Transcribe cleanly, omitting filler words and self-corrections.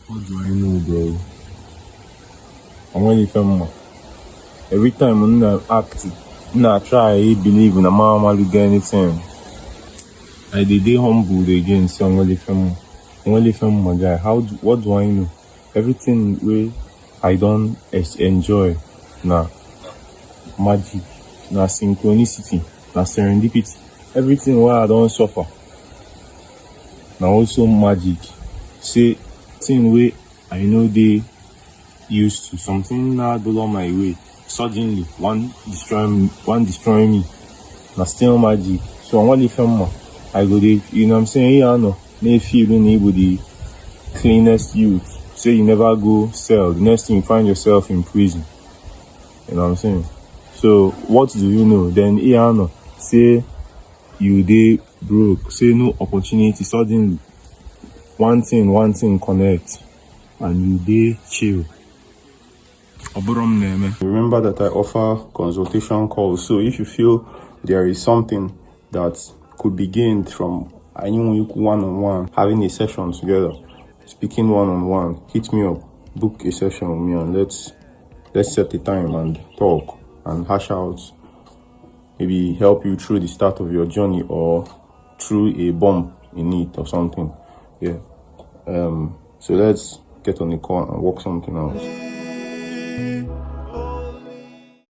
What do I know, bro? I'm only film. Every time I'm not act, not try believe in a mama will get anything. I did humble again, so I'm only film my guy. What do I know? Everything way I don't enjoy na magic, na synchronicity, na serendipity. Everything why I don't suffer. Now also magic. Say thing way I know they used to something now below my way. Suddenly one destroy me. Na still magic. So I'm only film. I go dey, you know what I'm saying? Yeah, no. May feeling able the cleanest youth. Say you never go cell. The next thing you find yourself in prison. You know what I'm saying? So what do you know? Then yeah, no. Say you dey broke. Say no opportunity. Suddenly one thing connect and you dey chill. Remember that I offer consultation calls. So if you feel there is something that could be gained from anyone one-on-one, having a session together, speaking one-on-one, hit me up, book a session with me, and let's set the time and talk and hash out, maybe help you through the start of your journey or through a bump in it or something. Yeah. So let's get on the call and work something out.